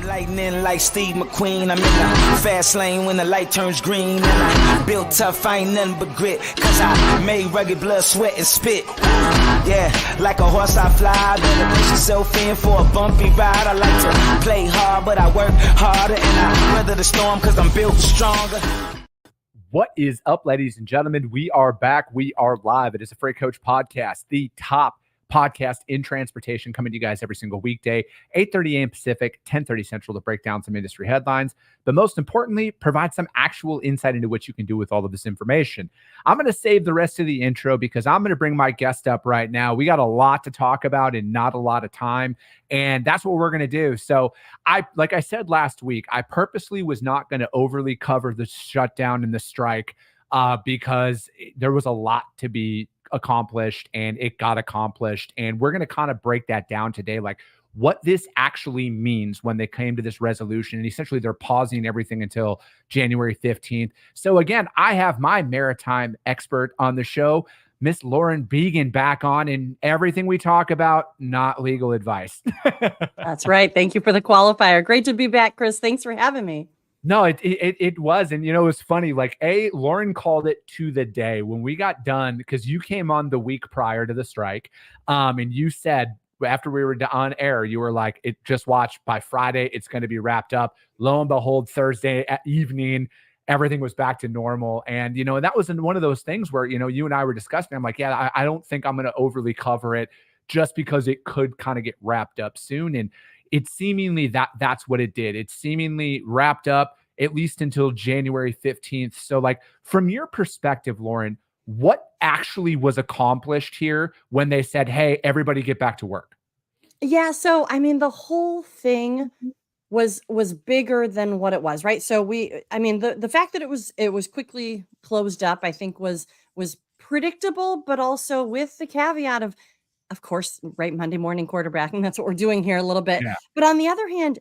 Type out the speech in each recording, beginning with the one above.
Lightning like Steve McQueen. I'm in the fast lane when the light turns green. And I built tough, I ain't nothing but grit. Cause I made rugged blood, sweat, and spit. Yeah, like a horse I fly. Better push yourself in for a bumpy ride. I like to play hard, but I work harder. And I weather the storm cause I'm built stronger. What is up, ladies and gentlemen? We are back. We are live. It is a Freight Coach podcast, the top podcast in transportation, coming to you guys every single weekday, 8:30 a.m. Pacific, 10:30 Central, to break down some industry headlines, but most importantly, provide some actual insight into what you can do with all of this information. I'm going to save the rest of the intro because I'm going to bring my guest up right now. We got a lot to talk about and not a lot of time, and that's what we're going to do. So like I said last week, I purposely was not going to overly cover the shutdown and the strike because there was a lot to be accomplished, and it got accomplished. And we're going to kind of break that down today, like what this actually means when they came to this resolution. And essentially they're pausing everything until January 15th. So again, I have my maritime expert on the show, Miss Lauren Beagen, back on, and everything we talk about, not legal advice. That's right. Thank you for the qualifier. Great to be back, Chris. Thanks for having me. No, it was. And, you know, it was funny. Like, Lauren called it to the day when we got done, because you came on the week prior to the strike. And you said, after we were on air, you were like, just watch, by Friday, it's going to be wrapped up. Lo and behold, Thursday at evening, everything was back to normal. And, you know, that was one of those things where, you know, you and I were discussing. I'm like, yeah, I don't think I'm going to overly cover it just because it could kind of get wrapped up soon. And it's seemingly that's what it did. It's seemingly wrapped up at least until January 15th. So, like, from your perspective, Lauren, what actually was accomplished here when they said, hey, everybody get back to work? Yeah. So, I mean, the whole thing was bigger than what it was, right? So the fact that it was quickly closed up, I think was predictable, but also with the caveat of course, right, Monday morning quarterbacking. That's what we're doing here a little bit. Yeah. But on the other hand,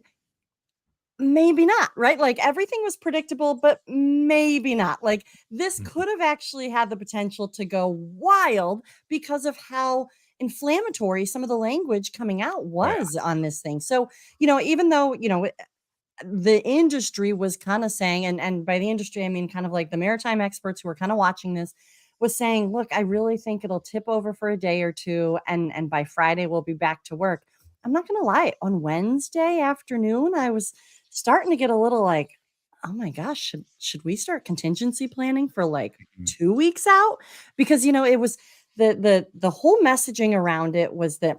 maybe not, right? Like, everything was predictable, but maybe not. Like, this could have actually had the potential to go wild because of how inflammatory some of the language coming out was on this thing. So, you know, even though, you know, the industry was kind of saying, and by the industry, I mean kind of like the maritime experts who were kind of watching this, was saying, look, I really think it'll tip over for a day or two, and by Friday we'll be back to work. I'm not going to lie. On Wednesday afternoon, I was starting to get a little like, oh my gosh, should we start contingency planning for like 2 weeks out? Because, you know, it was the whole messaging around it was that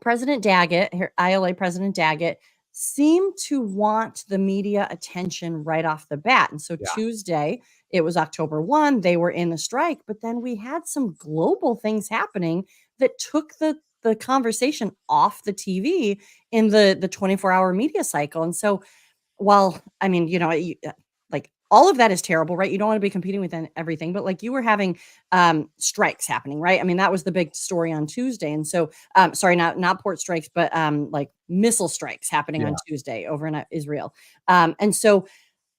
President Daggett, ILA President Daggett, seemed to want the media attention right off the bat. And so Tuesday, it was October 1, they were in the strike, but then we had some global things happening that took the conversation off the TV in the 24-hour media cycle. And so, while, I mean, you know, like, all of that is terrible, right? You don't want to be competing with everything, but like, you were having strikes happening, right? I mean, that was the big story on Tuesday. And so, sorry, not port strikes, but like missile strikes happening on Tuesday over in Israel. And so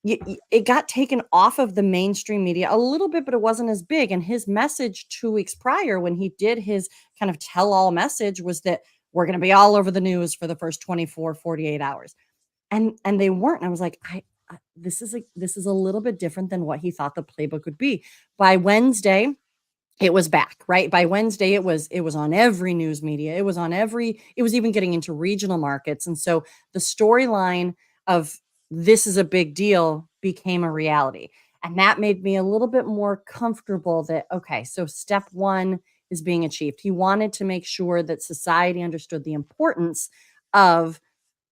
it got taken off of the mainstream media a little bit, but it wasn't as big. And his message 2 weeks prior, when he did his kind of tell-all message, was that we're going to be all over the news for the first 24, 48 hours. And they weren't. And I was like, this is a little bit different than what he thought the playbook would be. By Wednesday, it was back, right? By Wednesday, it was on every news media. It was even getting into regional markets. And so the storyline of this is a big deal became a reality. And that made me a little bit more comfortable that, okay, so step one is being achieved. He wanted to make sure that society understood the importance of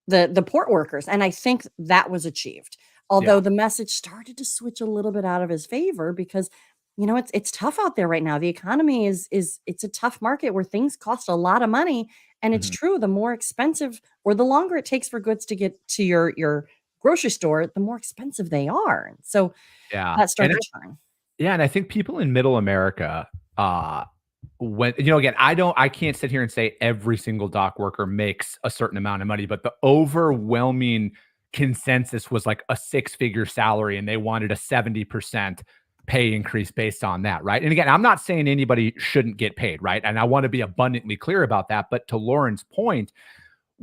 the port workers. And I think that was achieved. Although the message started to switch a little bit out of his favor because, you know, it's tough out there right now. The economy it's a tough market where things cost a lot of money. And it's true, the more expensive or the longer it takes for goods to get to your grocery store, the more expensive they are. So that started to turn. Yeah. And I think people in middle America, when, you know, again, I can't sit here and say every single dock worker makes a certain amount of money, but the overwhelming consensus was like a 6-figure salary, and they wanted a 70% pay increase based on that, right? And again, I'm not saying anybody shouldn't get paid, right? And I want to be abundantly clear about that. But to Lauren's point,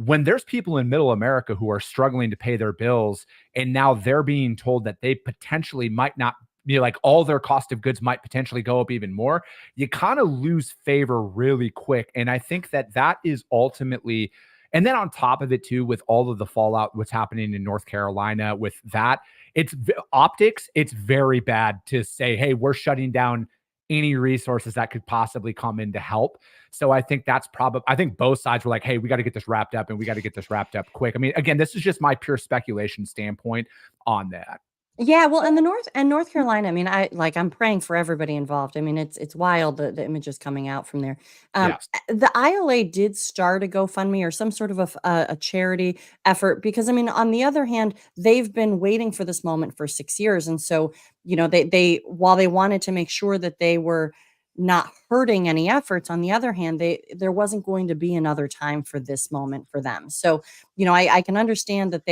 when there's people in middle America who are struggling to pay their bills, and now they're being told that they potentially might not be like all their cost of goods might potentially go up even more, you kind of lose favor really quick. And I think that that is ultimately, and then on top of it too, with all of the fallout, what's happening in North Carolina with that, it's optics. It's very bad to say, hey, we're shutting down any resources that could possibly come in to help. So I think that's probably, I think both sides were like, hey, we got to get this wrapped up and we got to get this wrapped up quick. I mean, again, this is just my pure speculation standpoint on that. Yeah, well, in the North Carolina, I mean, I'm praying for everybody involved. I mean, it's wild the images coming out from there. Yes. The ILA did start a GoFundMe or some sort of a charity effort because I mean, on the other hand, they've been waiting for this moment for 6 years, and so they while they wanted to make sure that they were not hurting any efforts, on the other hand, there wasn't going to be another time for this moment for them. So I can understand that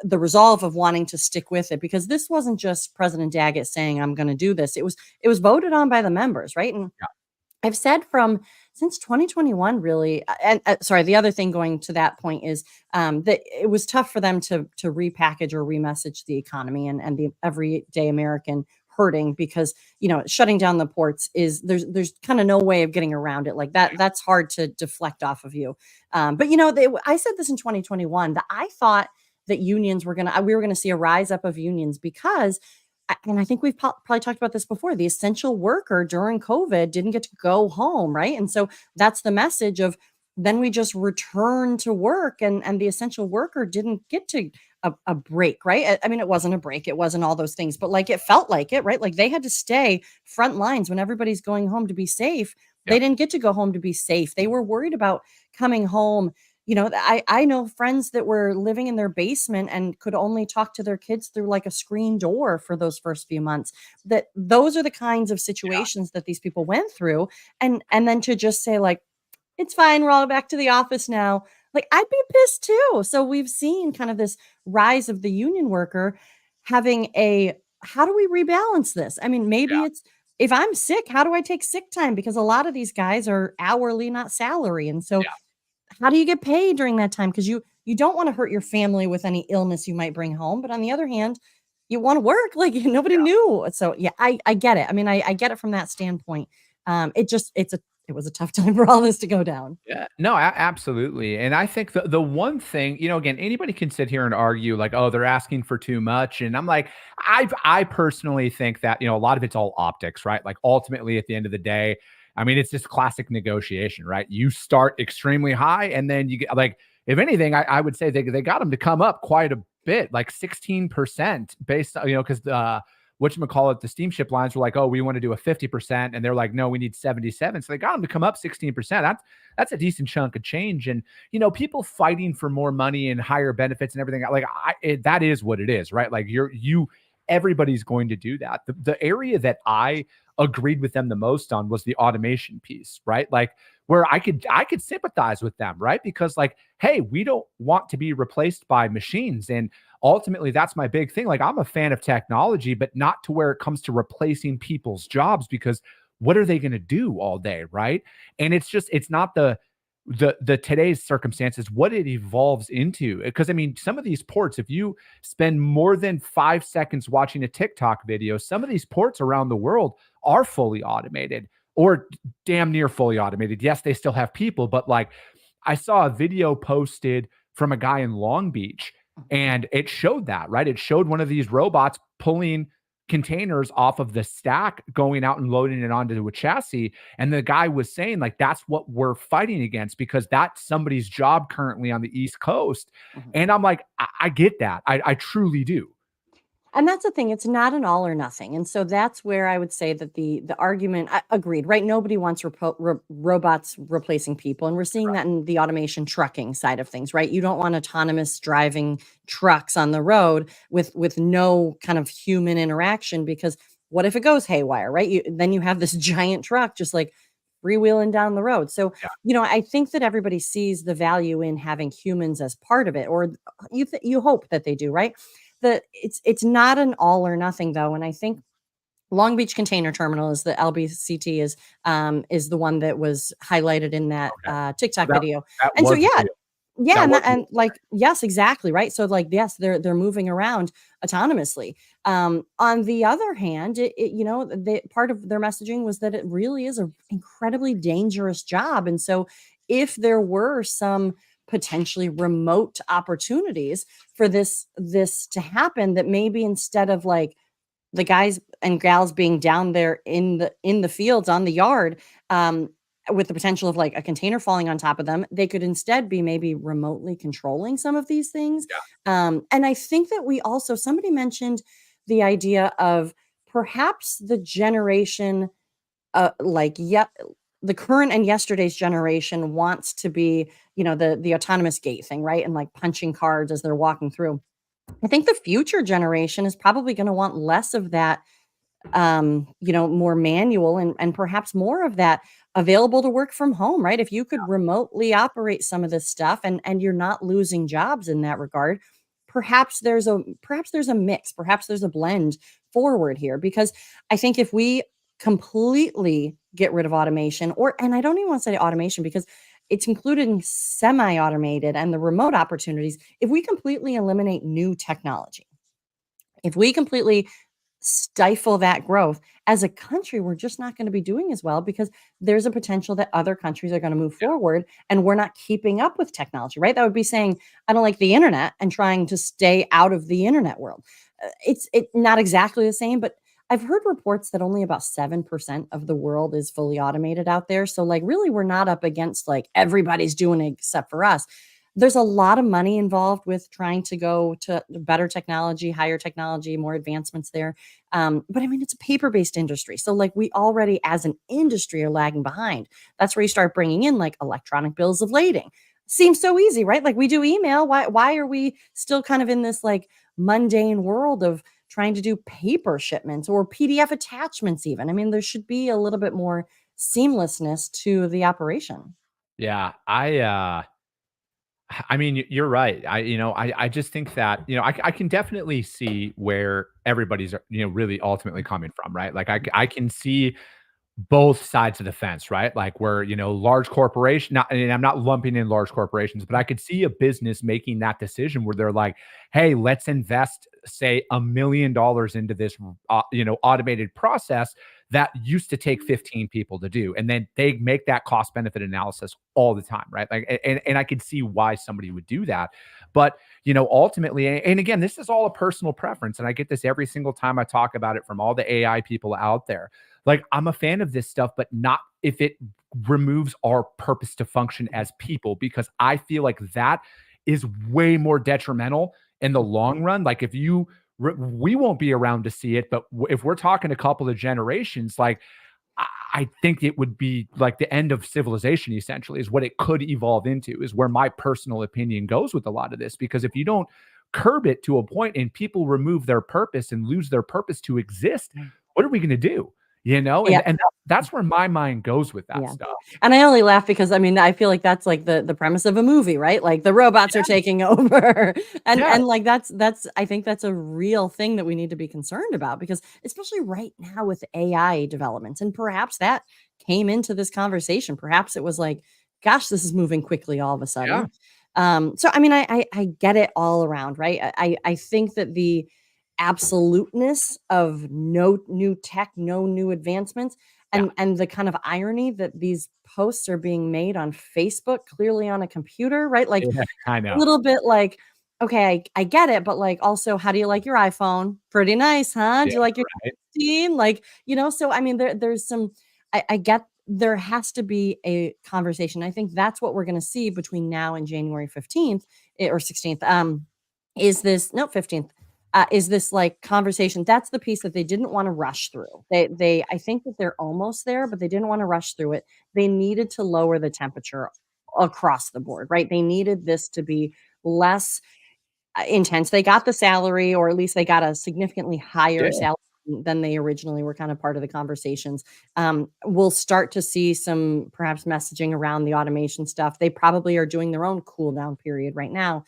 the resolve of wanting to stick with it because this wasn't just President Daggett saying I'm going to do this. It was voted on by the members, right? And Yeah. I've said since 2021, really, and sorry, the other thing going to that point is that it was tough for them to repackage or remessage the economy and the everyday American hurting because shutting down the ports is there's kind of no way of getting around it like that. That's hard to deflect off of you. But I said this in 2021 that I thought that we were gonna see a rise up of unions because, and I think we've probably talked about this before, the essential worker during COVID didn't get to go home, right? And so that's the message of then we just return to work and the essential worker didn't get to a break, right? I mean, it wasn't a break, it wasn't all those things, but like it felt like it, right? Like they had to stay front lines when everybody's going home to be safe. Yeah. They didn't get to go home to be safe. They were worried about coming home. I know friends that were living in their basement and could only talk to their kids through like a screen door for those first few months. That those are the kinds of situations that these people went through. And then to just say like, it's fine, we're all back to the office now. Like I'd be pissed too. So we've seen kind of this rise of the union worker having how do we rebalance this? I mean, maybe it's if I'm sick, how do I take sick time? Because a lot of these guys are hourly, not salary. And so how do you get paid during that time? Because you don't want to hurt your family with any illness you might bring home. But on the other hand, you want to work like nobody knew. So yeah, I get it. I mean, I get it from that standpoint. It was a tough time for all this to go down. Yeah, no, absolutely. And I think the one thing, again, anybody can sit here and argue like, oh, they're asking for too much. And I'm like, I personally think that, a lot of it's all optics, right? Like ultimately at the end of the day, I mean, it's just classic negotiation, right? You start extremely high and then you get like, if anything, I would say they got them to come up quite a bit, like 16% based on, because whatchamacallit, the steamship lines were like, oh, we want to do a 50%. And they're like, no, we need 77. So they got them to come up 16%. That's a decent chunk of change. And, people fighting for more money and higher benefits and everything, like that is what it is, right? Like everybody's going to do that. The area that I agreed with them the most on was the automation piece, right? Like where I could sympathize with them, right? Because like, hey, we don't want to be replaced by machines. And ultimately that's my big thing. Like I'm a fan of technology, but not to where it comes to replacing people's jobs, because what are they going to do all day, right? And it's not the today's circumstances, what it evolves into. Because I mean, some of these ports, if you spend more than 5 seconds watching a TikTok video, some of these ports around the world are fully automated or damn near fully automated. Yes, they still have people, but like I saw a video posted from a guy in Long Beach and it showed that, right? It showed one of these robots pulling containers off of the stack, going out and loading it onto a chassis. And the guy was saying like, that's what we're fighting against, because that's somebody's job currently on the East Coast. Mm-hmm. And I'm like, I get that. I truly do. And that's the thing. It's not an all or nothing. And so that's where I would say that the argument, agreed, right? Nobody wants robots replacing people. And we're seeing that in the automation trucking side of things, right? You don't want autonomous driving trucks on the road with no kind of human interaction, because what if it goes haywire, right? Then you have this giant truck just like freewheeling down the road. So, I think that everybody sees the value in having humans as part of it, or you hope that they do, right? It's not an all or nothing though. And I think Long Beach Container Terminal is the LBCT is the one that was highlighted in that TikTok video. And so, Yeah, That was and like, yes, exactly, right? So, like, yes, they're moving around autonomously. On the other hand, the part of their messaging was that it really is an incredibly dangerous job, and so if there were some potentially remote opportunities for this to happen, that maybe instead of like the guys and gals being down there in the fields on the yard, um, with the potential of like a container falling on top of them, they could instead be maybe remotely controlling some of these things. And I think that we also somebody mentioned the idea of perhaps the generation, like the current and yesterday's generation wants to be, the autonomous gate thing, right? And like punching cards as they're walking through. I think the future generation is probably going to want less of that, more manual and perhaps more of that available to work from home, right? If you could remotely operate some of this stuff and you're not losing jobs in that regard, perhaps there's a mix, perhaps there's a blend forward here because I think if we completely get rid of automation and I don't even want to say automation because it's included in semi-automated and the remote opportunities. If we completely eliminate new technology, if we completely stifle that growth as a country, we're just not going to be doing as well because there's a potential that other countries are going to move forward and we're not keeping up with technology, right? That would be saying I don't like the internet and trying to stay out of the internet world. It's not exactly the same, but I've heard reports that only about 7% of the world is fully automated out there. So like really we're not up against like everybody's doing it except for us. There's a lot of money involved with trying to go to better technology, higher technology, more advancements there. But I mean, it's a paper-based industry. So like we already as an industry are lagging behind. That's where you start bringing in like electronic bills of lading. Seems so easy, right? Like we do email. Why are we still kind of in this like mundane world of trying to do paper shipments or PDF attachments even? I mean, there should be a little bit more seamlessness to the operation. Yeah, I mean, you're right. I just think that, I can definitely see where everybody's, really ultimately coming from, right? Like I can see both sides of the fence, right? Like where, large corporation, not, and I'm not lumping in large corporations, but I could see a business making that decision where they're like, hey, let's invest, say, $1 million into this, automated process that used to take 15 people to do. And then they make that cost benefit analysis all the time, right? Like, and I could see why somebody would do that. But, ultimately, and again, this is all a personal preference. And I get this every single time I talk about it from all the AI people out there. Like, I'm a fan of this stuff, but not if it removes our purpose to function as people, because I feel like that is way more detrimental in the long run. Like, if you, we won't be around to see it, but if we're talking a couple of generations, like, I think it would be like the end of civilization, essentially, is what it could evolve into, is where my personal opinion goes with a lot of this. Because if you don't curb it to a point and people remove their purpose and lose their purpose to exist, what are we going to do? Yeah. And that's where my mind goes with that Yeah. stuff. And I only laugh because I mean, I feel like that's like the premise of a movie, right? Like the robots are taking over. And Yeah. and like that's I think that's a real thing that we need to be concerned about because especially right now with AI developments and perhaps that came into this conversation. Perhaps it was like, gosh, this is moving quickly all of a Yeah. sudden. So I mean I get it all around, right? I think that the absoluteness of no new tech, no new advancements Yeah. and the kind of irony that these posts are being made on Facebook, clearly on a computer, right? Like Yeah. I a know. little bit like, okay, I get it, but like also, how do you like your iPhone? Pretty nice, huh? Do Yeah. you like your Right. 16? Like, so I mean, there's some, I get there has to be a conversation. I think that's what we're going to see between now and January 15th or 16th. Is this no 15th? Is this like conversation? That's the piece that they didn't want to rush through. I think that they're almost there, but they didn't want to rush through it. They needed to lower the temperature across the board, right? They needed this to be less intense. They got the salary, or at least they got a significantly higher Yeah. salary than they originally were kind of part of the conversations. We'll start to see some perhaps messaging around the automation stuff. They probably are doing their own cool down period right now.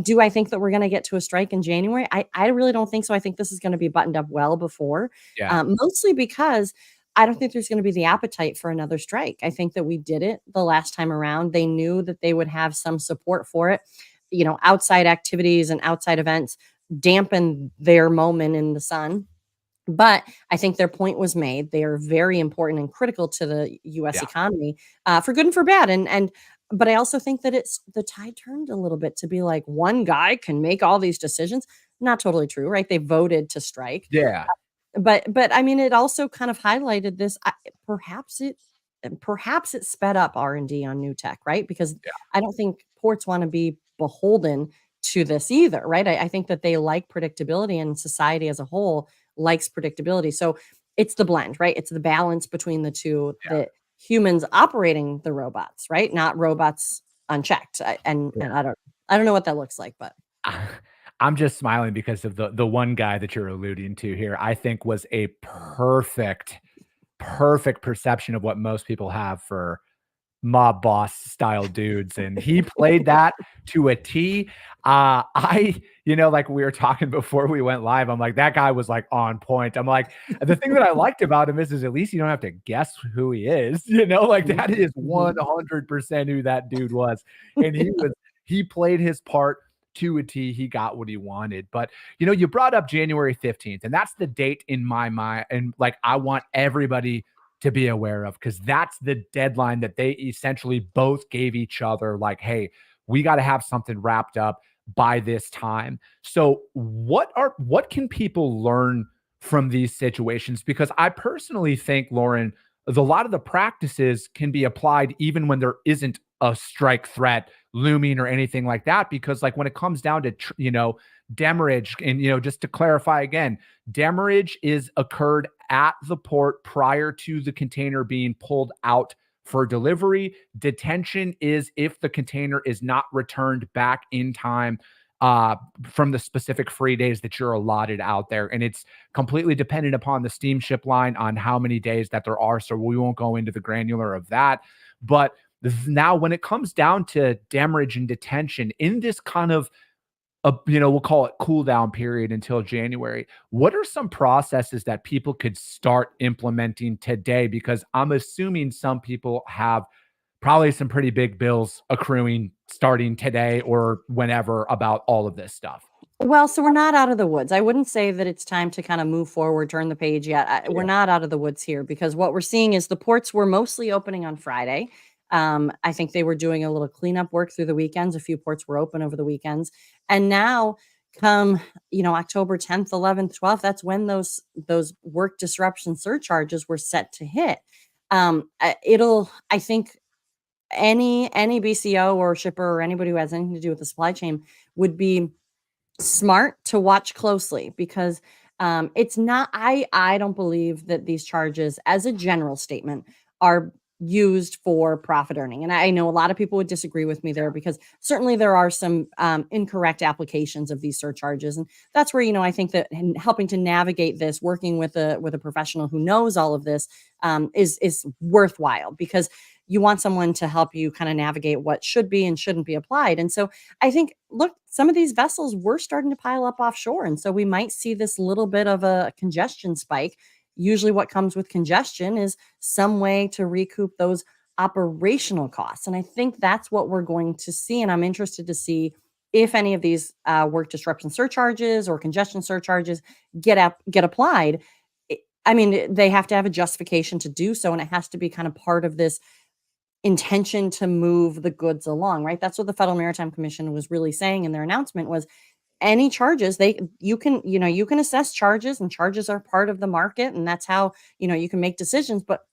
Do I think that we're going to get to a strike in January? I really don't think so. I think this is going to be buttoned up well before, Yeah. mostly because I don't think there's going to be the appetite for another strike. I think that we did it the last time around. They knew that they would have some support for it. Outside activities and outside events dampen their moment in the sun. But I think their point was made. They are very important and critical to the U.S. Yeah. economy, for good and for bad. But I also think that it's the tide turned a little bit to be like one guy can make all these decisions. Not totally true, right? They voted to strike. Yeah. But I mean, it also kind of highlighted this. Perhaps it sped up R&D on new tech, right? Because I don't think ports want to be beholden to this either, right? I think that they like predictability, and society as a whole likes predictability. So it's the blend, right? It's the balance between the two, that humans operating the robots, right? Not robots unchecked. And I don't know what that looks like, but I'm just smiling because of the one guy that you're alluding to here, I think was a perfect perception of what most people have for mob boss style dudes, and he played that to a T. Like we were talking before we went live, I'm like, that guy was like on point. I'm like, the thing that I liked about him is at least you don't have to guess who he is, like that is 100% who that dude was. And he played his part to a T. He got what he wanted. But you brought up January 15th, and that's the date in my mind, and like I want everybody to be aware of, because that's the deadline that they essentially both gave each other, like, hey, we got to have something wrapped up by this time. So what can people learn from these situations? Because I personally think, Lauren, a lot of the practices can be applied even when there isn't a strike threat looming or anything like that. Because like when it comes down to demurrage, and just to clarify again, demurrage is occurred at the port prior to the container being pulled out for delivery. Detention is if the container is not returned back in time from the specific free days that you're allotted out there. And it's completely dependent upon the steamship line on how many days that there are. So we won't go into the granular of that. But now when it comes down to demurrage and detention in this kind of we'll call it cool down period until January, what are some processes that people could start implementing today? Because I'm assuming some people have probably some pretty big bills accruing starting today or whenever about all of this stuff. Well, so we're not out of the woods. I wouldn't say that it's time to kind of move forward, turn the page yet. We're not out of the woods here, because what we're seeing is the ports were mostly opening on Friday. I think they were doing a little cleanup work through the weekends. A few ports were open over the weekends. And now come, October 10th, 11th, 12th, that's when those work disruption surcharges were set to hit. I think any BCO or shipper or anybody who has anything to do with the supply chain would be smart to watch closely, because it's not, I don't believe that these charges, as a general statement, are used for profit earning. And I know a lot of people would disagree with me there, because certainly there are some incorrect applications of these surcharges. And that's where, I think that helping to navigate this, working with a professional who knows all of this is worthwhile, because you want someone to help you kind of navigate what should be and shouldn't be applied. And so I think, look, some of these vessels were starting to pile up offshore. And so we might see this little bit of a congestion spike. Usually what comes with congestion is some way to recoup those operational costs. And I think that's what we're going to see. And I'm interested to see if any of these work disruption surcharges or congestion surcharges get applied. I mean, they have to have a justification to do so. And it has to be kind of part of this intention to move the goods along, right? That's what the Federal Maritime Commission was really saying in their announcement, was any charges you can assess charges, and charges are part of the market, and that's how you can make decisions. But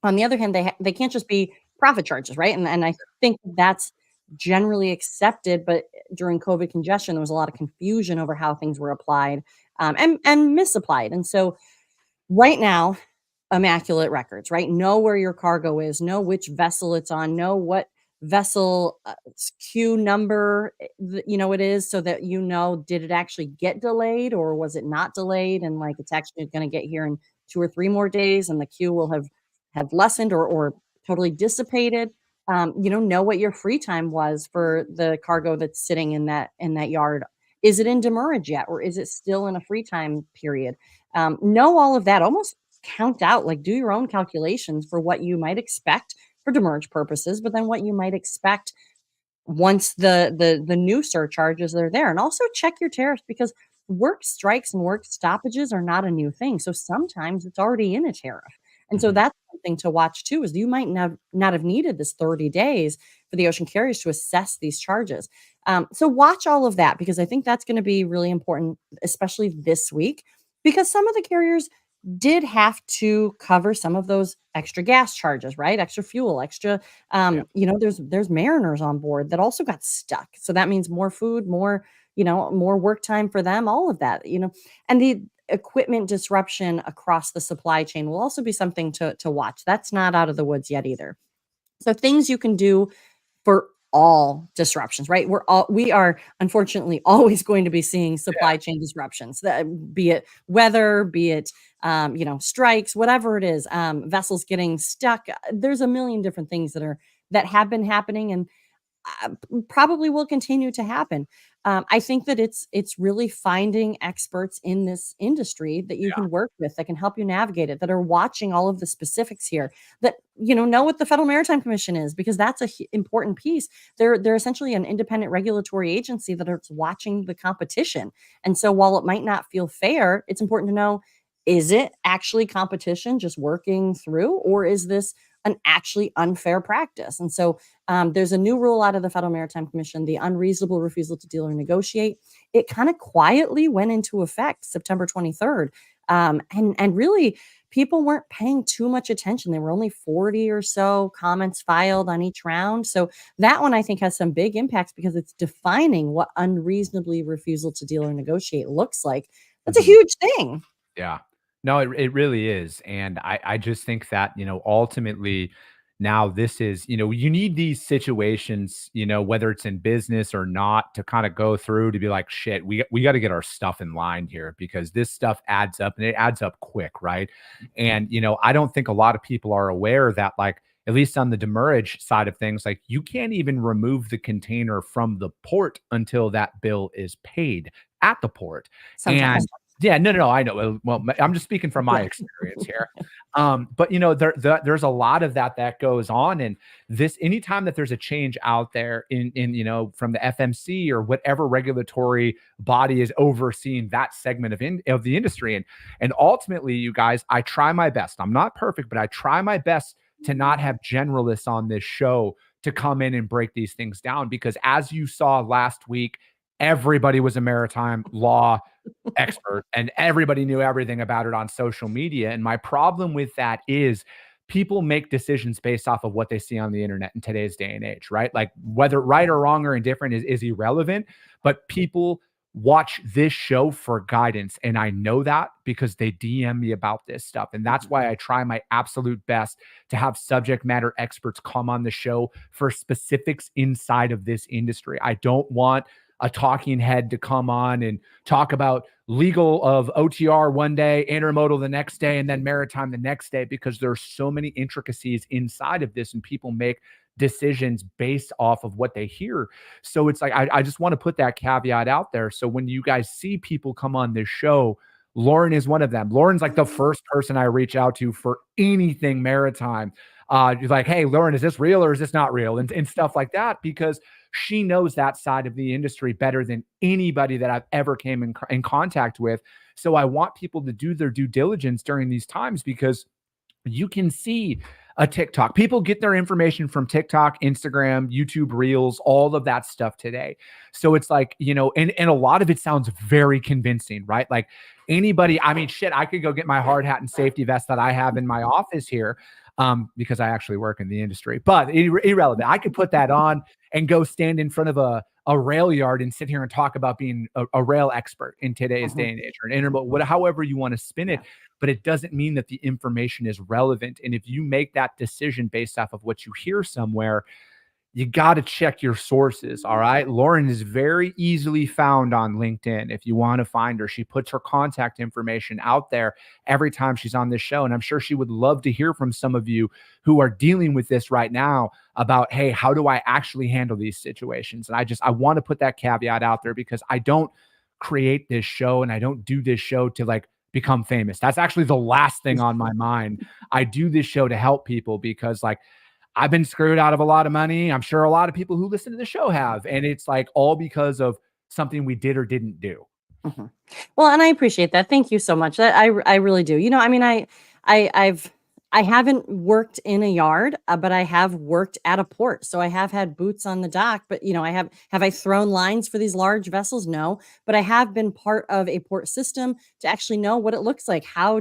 on the other hand, they can't just be profit charges, right? And I think that's generally accepted. But during COVID congestion, there was a lot of confusion over how things were applied and misapplied. And so right now, immaculate records, right? Know where your cargo is, know which vessel it's on, know what vessel queue number it is, so that did it actually get delayed, or was it not delayed, and like it's actually going to get here in 2 or 3 more days, and the queue will have lessened or totally dissipated. Know what your free time was for the cargo that's sitting in that yard. Is it in demurrage yet, or is it still in a free time period? Know all of that, almost count out, like do your own calculations for what you might expect for demurrage purposes, but then what you might expect once the new surcharges are there. And also check your tariffs, because work strikes and work stoppages are not a new thing. So sometimes it's already in a tariff. And so Mhm. that's something to watch too, is you might not have needed this 30 days for the ocean carriers to assess these charges. So watch all of that, because I think that's going to be really important, especially this week, because some of the carriers did have to cover some of those extra gas charges, right? Extra fuel, extra, Yeah. there's mariners on board that also got stuck. So that means more food, more, more work time for them, all of that, and the equipment disruption across the supply chain will also be something to watch. That's not out of the woods yet either. So things you can do for all disruptions, right? We are unfortunately always going to be seeing supply chain disruptions, that be it weather, be it strikes, whatever it is, vessels getting stuck. There's a million different things that have been happening, and probably will continue to happen. I think that it's really finding experts in this industry that you can work with, that can help you navigate it, that are watching all of the specifics here, that know what the Federal Maritime Commission is, because that's a important piece. They're essentially an independent regulatory agency that is watching the competition. And so while it might not feel fair, it's important to know, is it actually competition just working through, or is this an actually unfair practice? And so there's a new rule out of the Federal Maritime Commission, the unreasonable refusal to deal or negotiate. It kind of quietly went into effect September 23rd. And really, people weren't paying too much attention. There were only 40 or so comments filed on each round. So that one, I think, has some big impacts, because it's defining what unreasonably refusal to deal or negotiate looks like. That's a Mhm. huge thing. Yeah. No, it really is. And I just think that, ultimately now this is, you need these situations, whether it's in business or not, to kind of go through to be like, shit, we got to get our stuff in line here, because this stuff adds up, and it adds up quick, right? And, I don't think a lot of people are aware that, like, at least on the demurrage side of things, like, you can't even remove the container from the port until that bill is paid at the port. Sometimes. And yeah, no, I know. Well, I'm just speaking from my Yeah. experience here. But there's a lot of that goes on, and this anytime that there's a change out there in from the FMC or whatever regulatory body is overseeing that segment of the industry, and ultimately, you guys, I try my best. I'm not perfect, but I try my best to not have generalists on this show to come in and break these things down, because as you saw last week, everybody was a maritime law expert and everybody knew everything about it on social media. And my problem with that is people make decisions based off of what they see on the internet in today's day and age, right? Like, whether right or wrong or indifferent is irrelevant, but people watch this show for guidance. And I know that because they DM me about this stuff. And that's why I try my absolute best to have subject matter experts come on the show for specifics inside of this industry. I don't want a talking head to come on and talk about legal of OTR one day, intermodal the next day, and then maritime the next day, because there's so many intricacies inside of this, and people make decisions based off of what they hear. So it's like, I just want to put that caveat out there. So when you guys see people come on this show, Lauren is one of them. Lauren's like the first person I reach out to for anything maritime. Like, hey, Lauren, is this real or is this not real? And stuff like that, because she knows that side of the industry better than anybody that I've ever came in contact with. So I want people to do their due diligence during these times, because you can see a TikTok. People get their information from TikTok, Instagram, YouTube Reels, all of that stuff today. So it's like, and a lot of it sounds very convincing, right? Like, anybody, I mean, shit, I could go get my hard hat and safety vest that I have in my office here, because I actually work in the industry, but irrelevant. I could put that on and go stand in front of a rail yard and sit here and talk about being a rail expert in today's day and age, or an intermodal, however you want to spin it. But it doesn't mean that the information is relevant. And if you make that decision based off of what you hear somewhere, you got to check your sources. All right. Lauren is very easily found on LinkedIn. If you want to find her, she puts her contact information out there every time she's on this show. And I'm sure she would love to hear from some of you who are dealing with this right now about, hey, how do I actually handle these situations? And I want to put that caveat out there, because I don't create this show and I don't do this show to, like, become famous. That's actually the last thing on my mind. I do this show to help people because like I've been screwed out of a lot of money. I'm sure a lot of people who listen to the show have, and it's like all because of something we did or didn't do. Mhm. Well, and I appreciate that. Thank you so much. That I really do. You know, I mean, I haven't worked in a yard, but I have worked at a port. So I have had boots on the dock, but you know, have I thrown lines for these large vessels? No, but I have been part of a port system to actually know what it looks like. How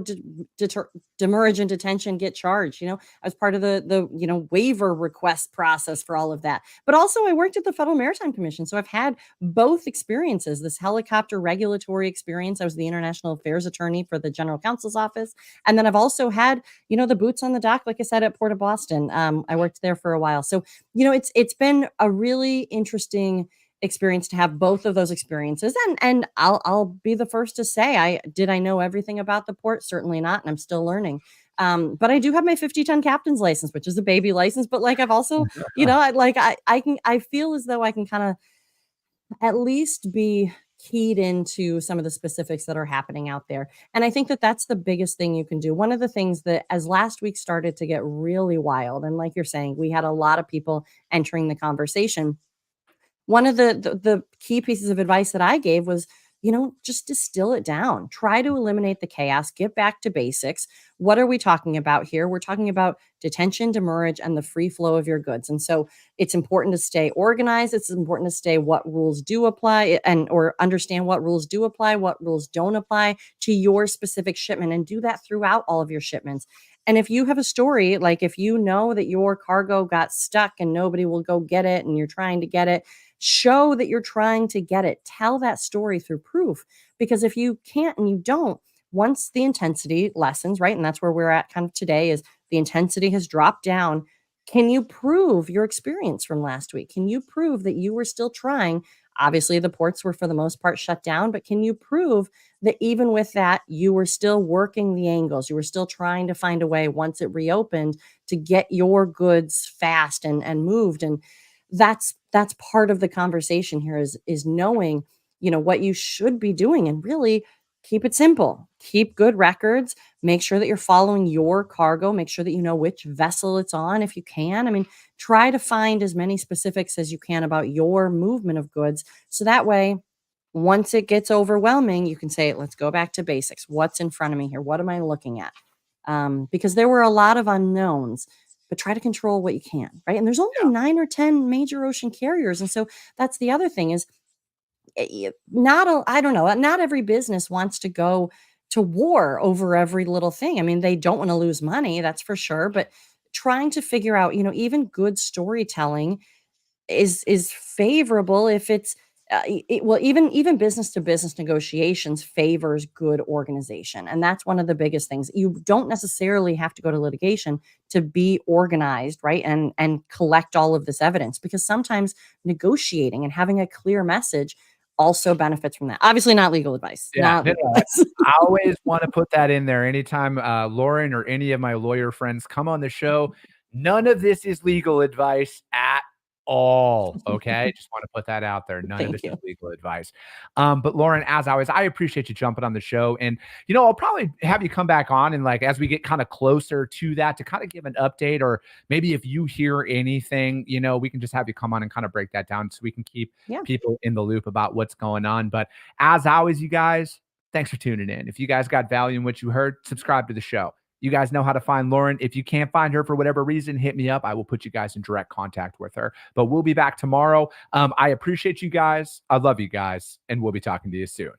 demurrage and detention get charged? You know, I was part of the you know, waiver request process for all of that. But also I worked at the Federal Maritime Commission. So I've had both experiences, this helicopter regulatory experience. I was the international affairs attorney for the general counsel's office. And then I've also had, you know, the boots on the dock, like I said, at Port of Boston. I worked there for a while. So, you know, it's been a really interesting experience to have both of those experiences. And I'll be the first to say, I know everything about the port? Certainly not. And I'm still learning. But I do have my 50-ton captain's license, which is a baby license. But like I've also, you know, I feel as though I can kind of at least be keyed into some of the specifics that are happening out there. And I think that that's the biggest thing you can do. One of the things that as last week started to get really wild, and like you're saying, we had a lot of people entering the conversation. One of the key pieces of advice that I gave was, you know, just distill it down. Try to eliminate the chaos, get back to basics. What are we talking about here? We're talking about detention, demurrage, and the free flow of your goods. And so it's important to stay organized. It's important to stay what rules do apply and or understand what rules do apply, what rules don't apply to your specific shipment, and do that throughout all of your shipments. And if you have a story, like if you know that your cargo got stuck and nobody will go get it and you're trying to get it, show that you're trying to get it. Tell that story through proof. Because if you can't and you don't, once the intensity lessens, right? And that's where we're at kind of today is the intensity has dropped down. Can you prove your experience from last week? Can you prove that you were still trying? Obviously, the ports were for the most part shut down, but can you prove that even with that, you were still working the angles? You were still trying to find a way once it reopened to get your goods fast and moved. And that's part of the conversation here is knowing, you know, what you should be doing and really keep it simple. Keep good records, make sure that you're following your cargo, make sure that you know which vessel it's on if you can. I mean, try to find as many specifics as you can about your movement of goods so that way once it gets overwhelming, you can say, let's go back to basics. What's in front of me here? What am I looking at? Because there were a lot of unknowns, but try to control what you can, right? And there's only 9 or 10 major ocean carriers. And so that's the other thing is I don't know, not every business wants to go to war over every little thing. I mean, they don't want to lose money, that's for sure, but trying to figure out, you know, even good storytelling is favorable if it's well, even business to business negotiations favors good organization. And that's one of the biggest things. You don't necessarily have to go to litigation to be organized, right? And collect all of this evidence, because sometimes negotiating and having a clear message also benefits from that. Obviously not legal advice. Yeah, I always want to put that in there. Anytime Lauren or any of my lawyer friends come on the show, none of this is legal advice at all. Okay. Just want to put that out there. None of this is legal advice. But Lauren, as always, I appreciate you jumping on the show. And, you know, I'll probably have you come back on and like, as we get kind of closer to that, to kind of give an update, or maybe if you hear anything, you know, we can just have you come on and kind of break that down so we can keep people in the loop about what's going on. But as always, you guys, thanks for tuning in. If you guys got value in what you heard, subscribe to the show. You guys know how to find Lauren. If you can't find her for whatever reason, hit me up. I will put you guys in direct contact with her. But we'll be back tomorrow. I appreciate you guys. I love you guys. And we'll be talking to you soon.